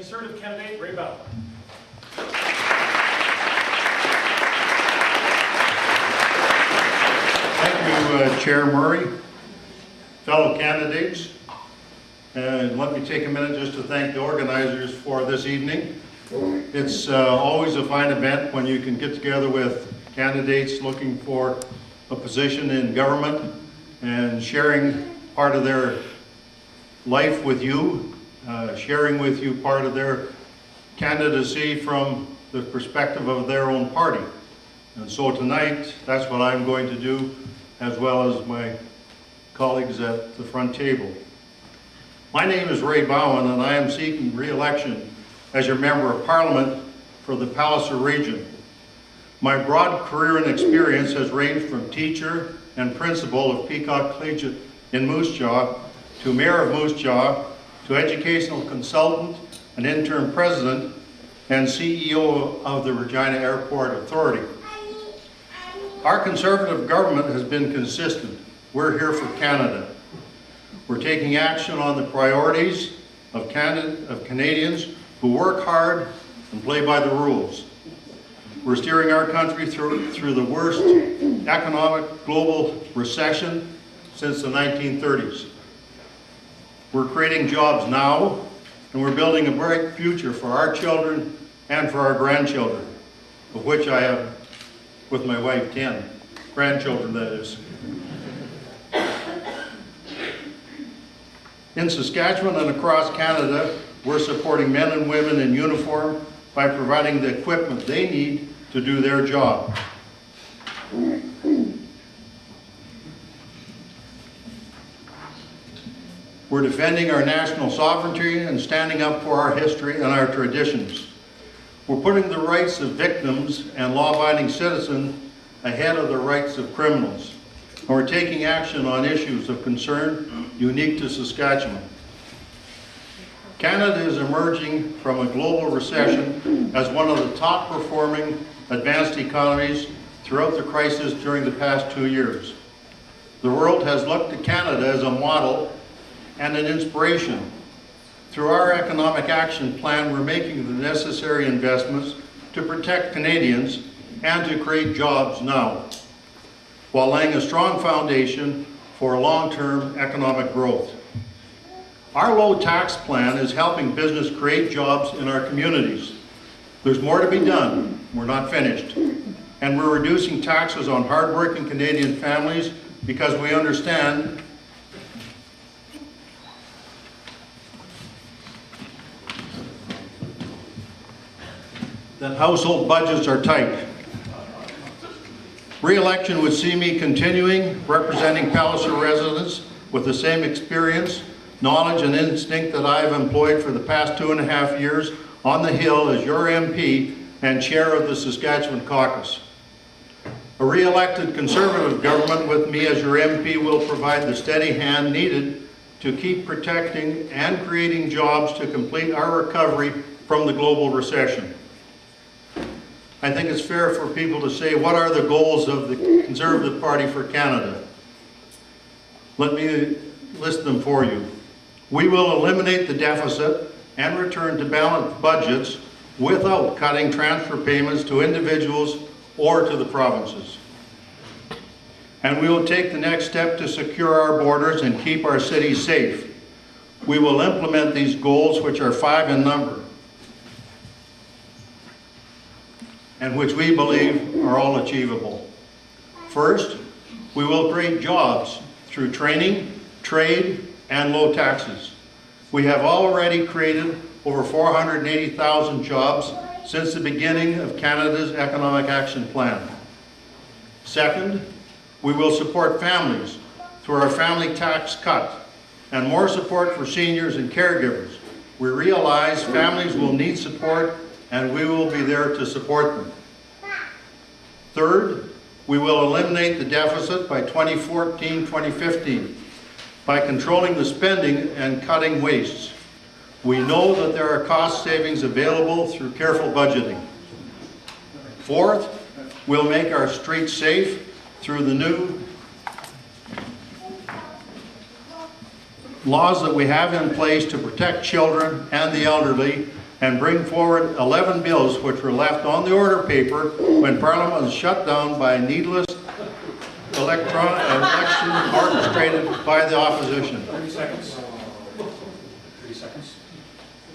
Conservative candidate, Ray Boughen. Thank you, Chair Murray, fellow candidates, and let me take a minute just to thank the organizers for this evening. It's always a fine event when you can get together with candidates looking for a position in government and sharing part of their life with you, sharing with you part of their candidacy from the perspective of their own party. And so tonight, that's what I'm going to do, as well as my colleagues at the front table. My name is Ray Boughen, and I am seeking re-election as your Member of Parliament for the Palliser region. My broad career and experience has ranged from teacher and principal of Peacock Collegiate in Moose Jaw, to Mayor of Moose Jaw, to educational consultant, an interim president, and CEO of the Regina Airport Authority. Our Conservative government has been consistent. We're here for Canada. We're taking action on the priorities of Canadians who work hard and play by the rules. We're steering our country through the worst economic global recession since the 1930s. We're creating jobs now, and we're building a bright future for our children and for our grandchildren, of which I have, with my wife, 10 grandchildren, that is. In Saskatchewan and across Canada, we're supporting men and women in uniform by providing the equipment they need to do their job. We're defending our national sovereignty and standing up for our history and our traditions. We're putting the rights of victims and law-abiding citizens ahead of the rights of criminals. And we're taking action on issues of concern unique to Saskatchewan. Canada is emerging from a global recession as one of the top performing advanced economies throughout the crisis during the past 2 years. The world has looked to Canada as a model and an inspiration. Through our economic action plan, we're making the necessary investments to protect Canadians and to create jobs now, while laying a strong foundation for long-term economic growth. Our low tax plan is helping business create jobs in our communities. There's more to be done. We're not finished. And we're reducing taxes on hardworking Canadian families because we understand that household budgets are tight. Re-election would see me continuing representing Palliser residents with the same experience, knowledge, and instinct that I have employed for the past 2.5 years on the Hill as your MP and chair of the Saskatchewan caucus. A re-elected Conservative government with me as your MP will provide the steady hand needed to keep protecting and creating jobs to complete our recovery from the global recession. I think it's fair for people to say, what are the goals of the Conservative Party for Canada? Let me list them for you. We will eliminate the deficit and return to balanced budgets without cutting transfer payments to individuals or to the provinces. And we will take the next step to secure our borders and keep our cities safe. We will implement these goals, which are 5 in number, and which we believe are all achievable. First, we will create jobs through training, trade, and low taxes. We have already created over 480,000 jobs since the beginning of Canada's Economic Action Plan. Second, we will support families through our family tax cut and more support for seniors and caregivers. We realize families will need support and we will be there to support them. Third, we will eliminate the deficit by 2014-2015 by controlling the spending and cutting wastes. We know that there are cost savings available through careful budgeting. Fourth, we'll make our streets safe through the new laws that we have in place to protect children and the elderly and bring forward 11 bills which were left on the order paper when Parliament was shut down by needless election orchestrated by the opposition. 30 seconds. 30 seconds.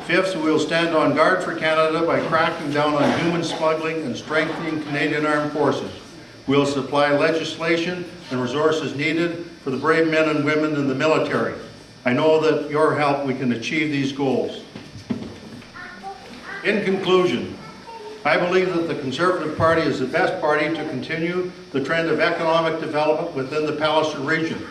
Fifth, we will stand on guard for Canada by cracking down on human smuggling and strengthening Canadian Armed Forces. We will supply legislation and resources needed for the brave men and women in the military. I know that with your help we can achieve these goals. In conclusion, I believe that the Conservative Party is the best party to continue the trend of economic development within the Palliser region.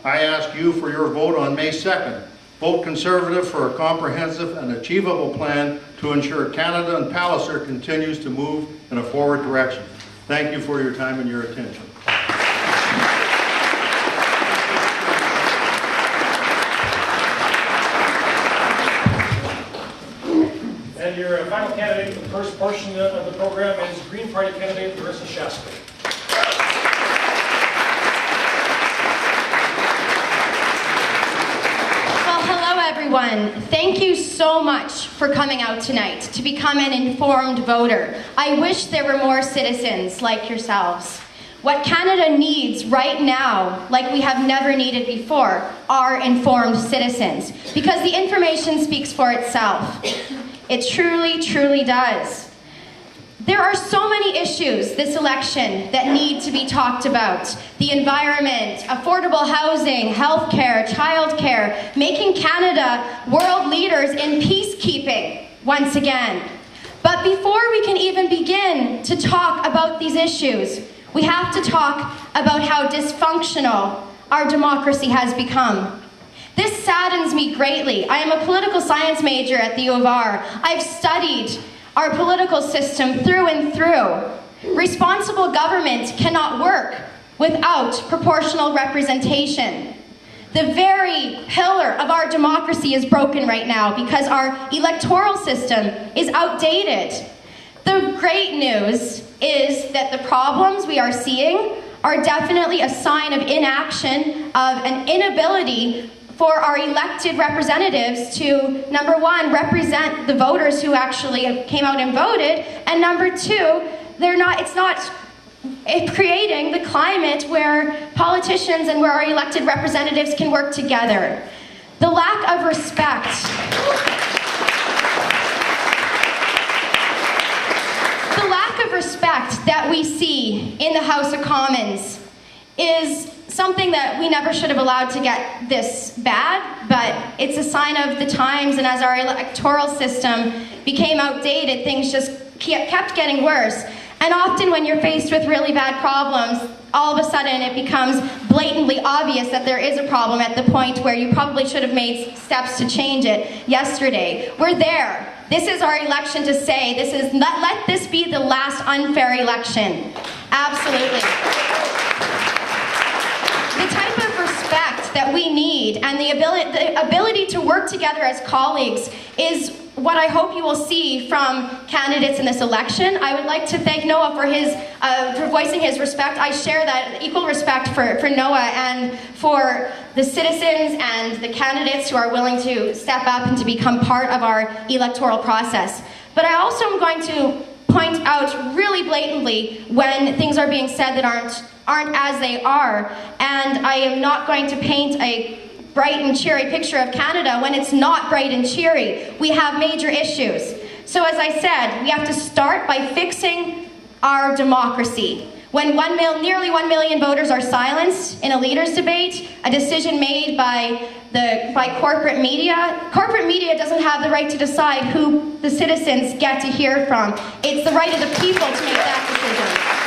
I ask you for your vote on May 2nd. Vote Conservative for a comprehensive and achievable plan to ensure Canada and Palliser continues to move in a forward direction. Thank you for your time and your attention. And your final candidate in the first portion of the program is Green Party candidate Larissa Shasko. Well, hello everyone. Thank you so much for coming out tonight to become an informed voter. I wish there were more citizens like yourselves. What Canada needs right now, like we have never needed before, are informed citizens, because the information speaks for itself. It truly, truly does. There are so many issues this election that need to be talked about. The environment, affordable housing, healthcare, childcare, making Canada world leaders in peacekeeping once again. But before we can even begin to talk about these issues, we have to talk about how dysfunctional our democracy has become. This saddens me greatly. I am a political science major at the U of R. I've studied our political system through and through. Responsible government cannot work without proportional representation. The very pillar of our democracy is broken right now because our electoral system is outdated. The great news is that the problems we are seeing are definitely a sign of inaction, of an inability for our elected representatives to, number one, represent the voters who actually came out and voted, and number two, it's not creating the climate where politicians and where our elected representatives can work together. The lack of respect. The lack of respect that we see in the House of Commons is something that we never should have allowed to get this bad, but it's a sign of the times, and as our electoral system became outdated, things just kept getting worse. And often when you're faced with really bad problems, all of a sudden it becomes blatantly obvious that there is a problem at the point where you probably should have made steps to change it yesterday. We're there. This is our election to say, let this be the last unfair election. Absolutely. The type of respect that we need and the ability to work together as colleagues is what I hope you will see from candidates in this election. I would like to thank Noah for voicing his respect. I share that equal respect for Noah and for the citizens and the candidates who are willing to step up and to become part of our electoral process. But I also am going to point out really blatantly when things are being said that aren't as they are, and I am not going to paint a bright and cheery picture of Canada when it's not bright and cheery. We have major issues. So as I said, we have to start by fixing our democracy. When nearly 1 million voters are silenced in a leaders' debate, a decision made by corporate media doesn't have the right to decide who the citizens get to hear from. It's the right of the people to make that decision.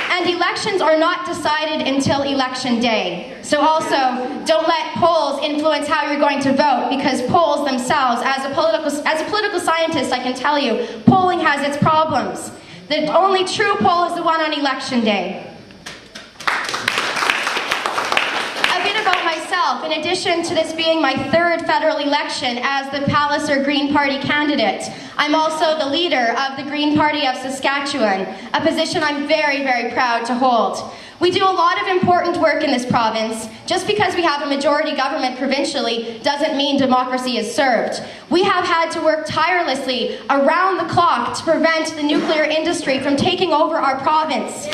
And elections are not decided until election day. So also, don't let polls influence how you're going to vote, because polls themselves, as a political scientist, I can tell you, polling has its problems. The only true poll is the one on election day. A bit about myself. In addition to this being my third federal election as the Palliser Green Party candidate, I'm also the leader of the Green Party of Saskatchewan, a position I'm very, very proud to hold. We do a lot of important work in this province. Just because we have a majority government provincially doesn't mean democracy is served. We have had to work tirelessly around the clock to prevent the nuclear industry from taking over our province.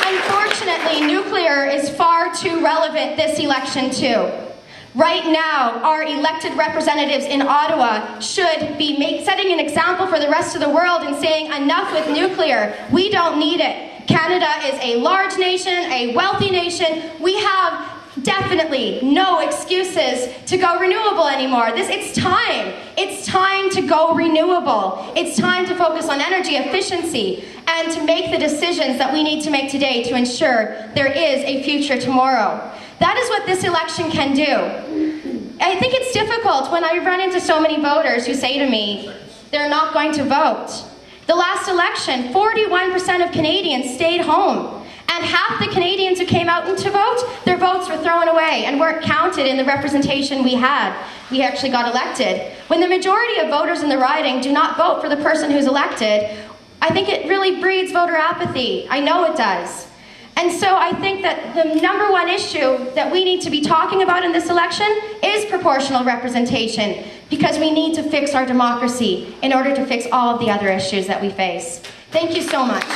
Unfortunately, nuclear is far too relevant this election too. Right now, our elected representatives in Ottawa should be setting an example for the rest of the world and saying, enough with nuclear, we don't need it. Canada is a large nation, a wealthy nation. We have definitely no excuses to go renewable anymore. It's time. It's time to go renewable. It's time to focus on energy efficiency and to make the decisions that we need to make today to ensure there is a future tomorrow. That is what this election can do. I think it's difficult when I run into so many voters who say to me, they're not going to vote. The last election, 41% of Canadians stayed home. And half the Canadians who came out to vote, their votes were thrown away and weren't counted in the representation we had. We actually got elected. When the majority of voters in the riding do not vote for the person who's elected, I think it really breeds voter apathy. I know it does. And so I think that the number one issue that we need to be talking about in this election is proportional representation, because we need to fix our democracy in order to fix all of the other issues that we face. Thank you so much.